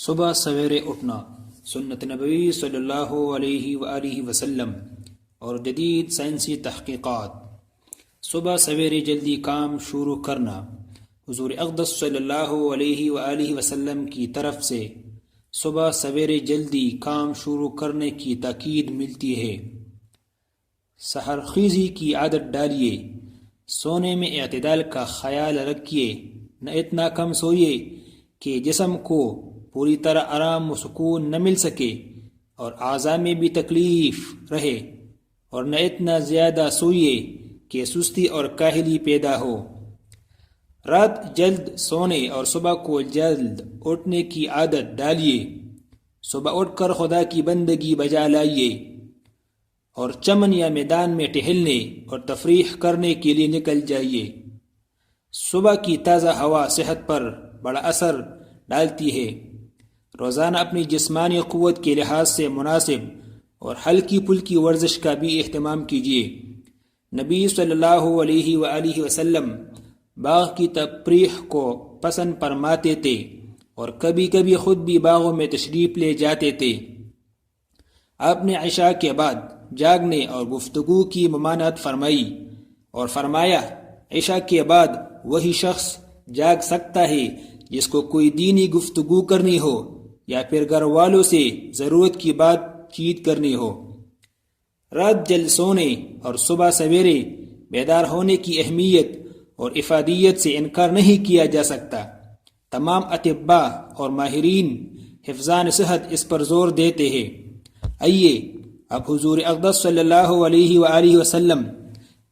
صبح سویرے اٹھنا سنت نبوی صلی اللہ علیہ وآلہ وسلم اور جدید سائنسی تحقیقات۔ صبح سویرے جلدی کام شروع کرنا حضور اقدس صلی اللہ علیہ وآلہ وسلم کی طرف سے صبح سویرے جلدی کام شروع کرنے کی تاکید ملتی ہے۔ سحرخیزی کی عادت ڈالیے، سونے میں اعتدال کا خیال رکھیے، نہ اتنا کم سوئیے کہ جسم کو پوری طرح آرام و سکون نہ مل سکے اور اعضاء میں بھی تکلیف رہے، اور نہ اتنا زیادہ سوئیے کہ سستی اور کاہلی پیدا ہو۔ رات جلد سونے اور صبح کو جلد اٹھنے کی عادت ڈالیے۔ صبح اٹھ کر خدا کی بندگی بجا لائیے اور چمن یا میدان میں ٹہلنے اور تفریح کرنے کے لیے نکل جائیے۔ صبح کی تازہ ہوا صحت پر بڑا اثر ڈالتی ہے۔ روزانہ اپنی جسمانی قوت کے لحاظ سے مناسب اور ہلکی پھلکی ورزش کا بھی اہتمام کیجیے۔ نبی صلی اللہ علیہ وآلہ وسلم باغ کی تفریح کو پسند فرماتے تھے اور کبھی کبھی خود بھی باغوں میں تشریف لے جاتے تھے۔ آپ نے عشاء کے بعد جاگنے اور گفتگو کی ممانعت فرمائی اور فرمایا، عشاء کے بعد وہی شخص جاگ سکتا ہے جس کو کوئی دینی گفتگو کرنی ہو یا پھر گھر والوں سے ضرورت کی بات چیت کرنی ہو۔ رات جلد سونے اور صبح سویرے بیدار ہونے کی اہمیت اور افادیت سے انکار نہیں کیا جا سکتا۔ تمام اطباء اور ماہرین حفظان صحت اس پر زور دیتے ہیں۔ آئیے اب حضور اقدس صلی اللہ علیہ وآلہ وسلم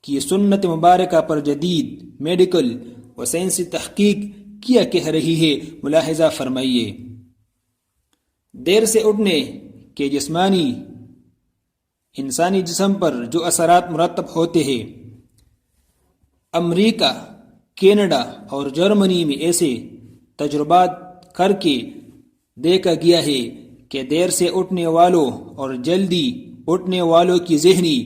کی سنت مبارکہ پر جدید میڈیکل و سائنسی تحقیق کیا کہہ رہی ہے، ملاحظہ فرمائیے۔ دیر سے اٹھنے کے جسمانی انسانی جسم پر جو اثرات مرتب ہوتے ہیں، امریکہ، کینیڈا اور جرمنی میں ایسے تجربات کر کے دیکھا گیا ہے کہ دیر سے اٹھنے والوں اور جلدی اٹھنے والوں کی ذہنی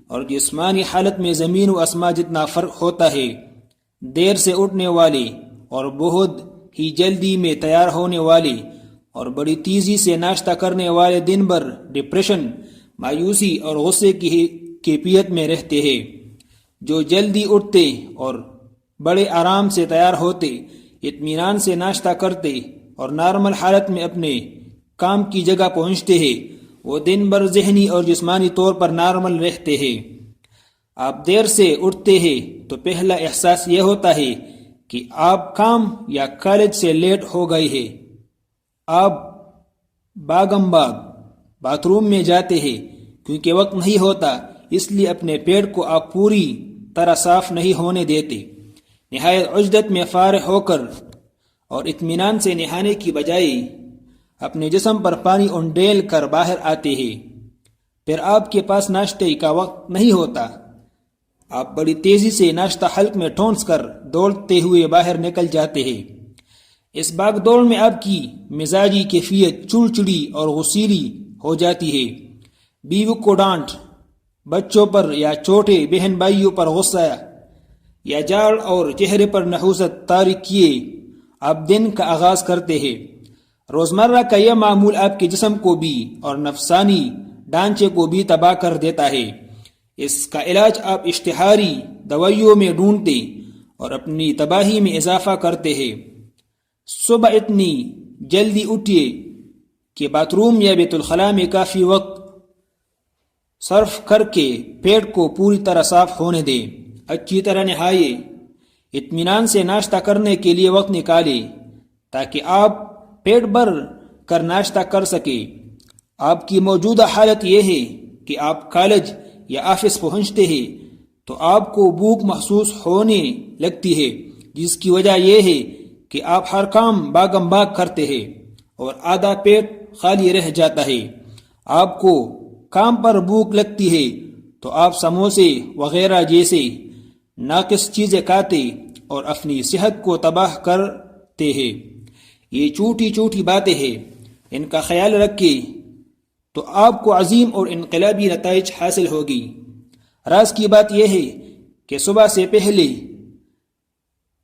اور جسمانی حالت میں زمین و آسمان جتنا فرق ہوتا ہے۔ دیر سے اٹھنے والے اور بہت ہی جلدی میں تیار ہونے والے اور بڑی تیزی سے ناشتہ کرنے والے دن بھر ڈپریشن، مایوسی اور غصے کی کیفیت میں رہتے ہیں۔ جو جلدی اٹھتے اور بڑے آرام سے تیار ہوتے، اطمینان سے ناشتہ کرتے اور نارمل حالت میں اپنے کام کی جگہ پہنچتے ہیں، وہ دن بھر ذہنی اور جسمانی طور پر نارمل رہتے ہیں۔ آپ دیر سے اٹھتے ہیں تو پہلا احساس یہ ہوتا ہے کہ آپ کام یا کالج سے لیٹ ہو گئے ہیں۔ آپ باغم باغ باتھ روم میں جاتے ہیں کیونکہ وقت نہیں ہوتا، اس لیے اپنے پیٹ کو آپ پوری طرح صاف نہیں ہونے دیتے۔ نہایت عجدت میں فارغ ہو کر اور اطمینان سے نہانے کی بجائے اپنے جسم پر پانی انڈیل کر باہر آتے ہیں۔ پھر آپ کے پاس ناشتے کا وقت نہیں ہوتا، آپ بڑی تیزی سے ناشتہ حلق میں ٹھونس کر دوڑتے ہوئے باہر نکل جاتے ہیں۔ اس باغ دوڑ میں آپ کی مزاجی کیفیت چڑچڑی اور غصیلی ہو جاتی ہے۔ بیوی کو ڈانٹ، بچوں پر یا چھوٹے بہن بھائیوں پر غصہ یا جاڑ اور چہرے پر نحوست طاری کیے آپ دن کا آغاز کرتے ہیں۔ روزمرہ کا یہ معمول آپ کے جسم کو بھی اور نفسانی ڈھانچے کو بھی تباہ کر دیتا ہے۔ اس کا علاج آپ اشتہاری دوائیوں میں ڈھونڈتے اور اپنی تباہی میں اضافہ کرتے ہیں۔ صبح اتنی جلدی اٹھیے کہ باتھ روم یا بیت الخلاء میں کافی وقت صرف کر کے پیٹ کو پوری طرح صاف ہونے دیں۔ اچھی طرح نہائے، اطمینان سے ناشتہ کرنے کے لیے وقت نکالے تاکہ آپ پیٹ بھر کر ناشتہ کر سکیں۔ آپ کی موجودہ حالت یہ ہے کہ آپ کالج یا آفس پہنچتے ہیں تو آپ کو بھوک محسوس ہونے لگتی ہے، جس کی وجہ یہ ہے کہ آپ ہر کام باغم باغ کرتے ہیں اور آدھا پیٹ خالی رہ جاتا ہے۔ آپ کو کام پر بھوک لگتی ہے تو آپ سموسے وغیرہ جیسے ناقص چیزیں کھاتے اور اپنی صحت کو تباہ کرتے ہیں۔ یہ چھوٹی چھوٹی باتیں ہیں، ان کا خیال رکھیں تو آپ کو عظیم اور انقلابی نتائج حاصل ہوگی۔ راز کی بات یہ ہے کہ صبح سے پہلے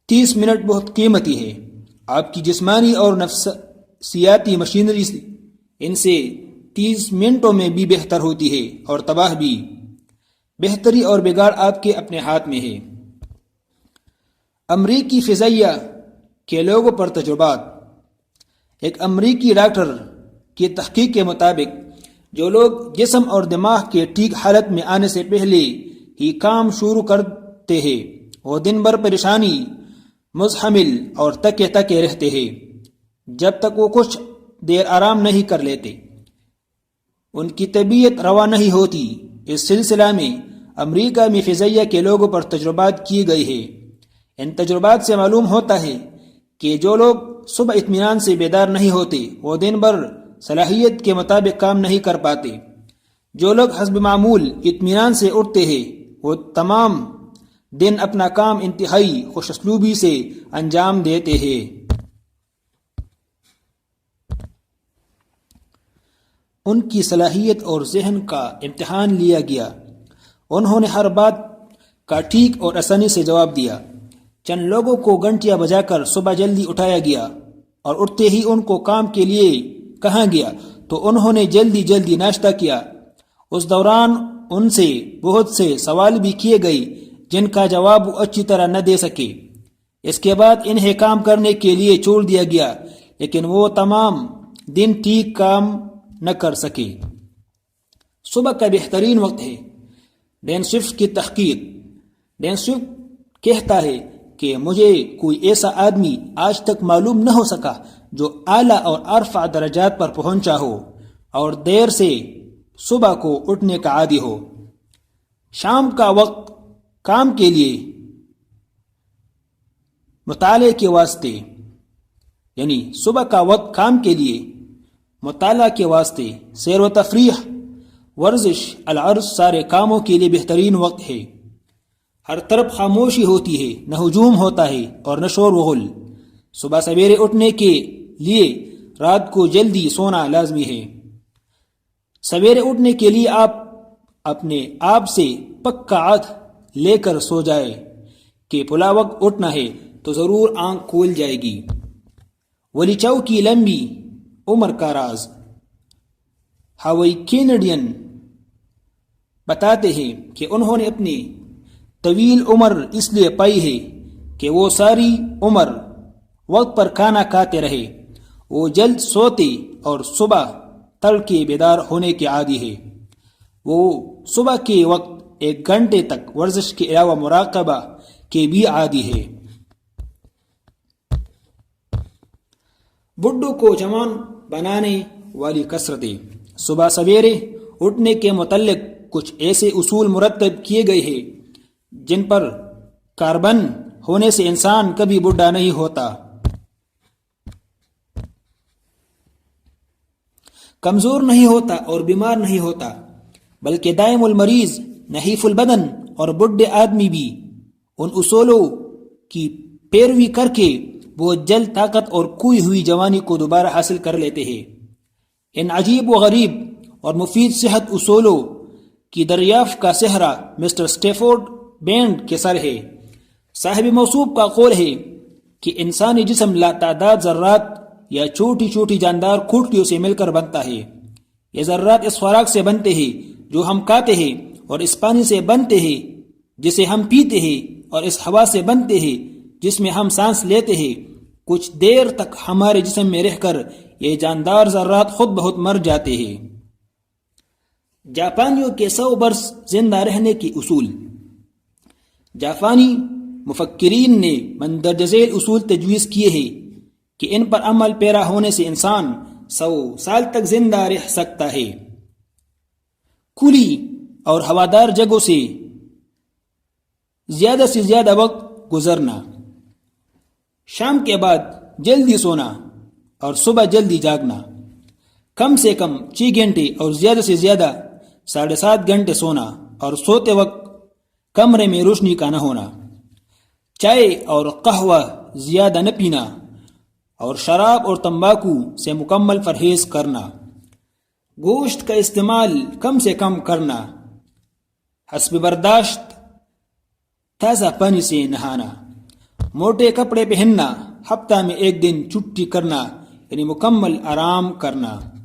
30 منٹ بہت قیمتی ہے۔ آپ کی جسمانی اور سیاتی مشینری ان سے 30 منٹوں میں بھی بہتر ہوتی ہے اور تباہ بھی۔ بہتری اور بگاڑ آپ کے اپنے ہاتھ میں ہے۔ امریکی فضائیہ کے لوگوں پر تجربات۔ ایک امریکی ڈاکٹر کی تحقیق کے مطابق جو لوگ جسم اور دماغ کے ٹھیک حالت میں آنے سے پہلے ہی کام شروع کرتے ہیں وہ دن بھر پریشانی، مزحمل اور تکے رہتے ہیں جب تک وہ کچھ دیر آرام نہیں کر لیتے۔ ان کی طبیعت روا نہیں ہوتی۔ اس سلسلہ میں امریکہ میں فضائیہ کے لوگوں پر تجربات کیے گئے ہیں۔ ان تجربات سے معلوم ہوتا ہے کہ جو لوگ صبح اطمینان سے بیدار نہیں ہوتے وہ دن بھر صلاحیت کے مطابق کام نہیں کر پاتے۔ جو لوگ حسب معمول اطمینان سے اٹھتے ہیں وہ تمام دن اپنا کام انتہائی خوش اسلوبی سے انجام دیتے ہیں۔ ان کی صلاحیت اور ذہن کا امتحان لیا گیا۔ انہوں نے ہر بات کا ٹھیک اور آسانی سے جواب دیا۔ چند لوگوں کو گھنٹیاں بجا کر صبح جلدی اٹھایا گیا اور اٹھتے ہی ان کو کام کے لیے کہا گیا تو انہوں نے جلدی ناشتہ کیا۔ اس دوران ان سے بہت سے سوال بھی کیے گئے جن کا جواب وہ اچھی طرح نہ دے سکے۔ اس کے بعد انہیں کام کرنے کے لیے چھوڑ دیا گیا لیکن وہ تمام دن ٹھیک کام نہ کر سکے۔ صبح کا بہترین وقت ہے۔ ڈین سوئفٹ کی تحقیق۔ ڈین سوئفٹ کہتا ہے کہ مجھے کوئی ایسا آدمی آج تک معلوم نہ ہو سکا جو اعلیٰ اور ارفع درجات پر پہنچا ہو اور دیر سے صبح کو اٹھنے کا عادی ہو۔ شام کا وقت کام کے لیے، مطالعے کے واسطے، یعنی صبح کا وقت کام کے لیے، مطالعہ کے واسطے، سیر و تفریح، ورزش، العرض سارے کاموں کے لیے بہترین وقت ہے۔ ہر طرف خاموشی ہوتی ہے، نہ ہجوم ہوتا ہے اور نہ شور و غل۔ صبح سویرے اٹھنے کے لیے رات کو جلدی سونا لازمی ہے۔ سویرے اٹھنے کے لیے آپ اپنے آپ سے پکا عہد لے کر سو جائے کہ فلاں وقت اٹھنا ہے تو ضرور آنکھ کھول جائے گی۔ ولی چاو کی لمبی عمر کا راز۔ ہاوئی کینیڈین بتاتے ہیں کہ انہوں نے اپنی طویل عمر اس لیے پائی ہے کہ وہ ساری عمر وقت پر کھانا کھاتے رہے۔ وہ جلد سوتے اور صبح تڑکے بیدار ہونے کے عادی ہے۔ وہ صبح کے وقت 1 گھنٹے تک ورزش کے علاوہ مراقبہ کے بھی عادی ہے۔ بڈھوں کو جوان بنانے والی کثرتیں۔ صبح سویرے اٹھنے کے متعلق کچھ ایسے اصول مرتب کیے گئے ہیں جن پر کاربن ہونے سے انسان کبھی بوڑھا نہیں ہوتا، کمزور نہیں ہوتا اور بیمار نہیں ہوتا، بلکہ دائم المریض، نحیف البدن اور بوڑھے آدمی بھی ان اصولوں کی پیروی کر کے بہت جلد طاقت اور کھوئی ہوئی جوانی کو دوبارہ حاصل کر لیتے ہیں۔ ان عجیب و غریب اور مفید صحت اصولوں کی دریافت کا صحرا مسٹر اسٹیفورڈ بینڈ کے سر ہے۔ صاحب موصوف کا قول ہے کہ انسانی جسم لاتعداد ذرات یا چھوٹی چھوٹی جاندار کھوٹیوں سے مل کر بنتا ہے۔ یہ ذرات اس خوراک سے بنتے ہیں جو ہم کھاتے ہیں، اور اس پانی سے بنتے ہیں جسے ہم پیتے ہیں، اور اس ہوا سے بنتے ہیں جس میں ہم سانس لیتے ہیں۔ کچھ دیر تک ہمارے جسم میں رہ کر یہ جاندار ذرات خود بخود مر جاتے ہیں۔ جاپانیوں کے 100 برس زندہ رہنے کے اصول۔ جاپانی مفکرین نے مندرجہ ذیل اصول تجویز کیے ہیں کہ ان پر عمل پیرا ہونے سے انسان 100 سال تک زندہ رہ سکتا ہے۔ کھلی اور ہوادار جگہوں سے زیادہ وقت گزرنا، شام کے بعد جلدی سونا اور صبح جلدی جاگنا، کم سے کم 6 گھنٹے اور زیادہ سے زیادہ 7.5 گھنٹے سونا، اور سوتے وقت کمرے میں روشنی کا نہ ہونا، چائے اور قہوہ زیادہ نہ پینا، اور شراب اور تمباکو سے مکمل پرہیز کرنا، گوشت کا استعمال کم سے کم کرنا، حسب برداشت تازہ پانی سے نہانا، موٹے کپڑے پہننا، ہفتہ میں 1 دن چھٹی کرنا یعنی مکمل آرام کرنا۔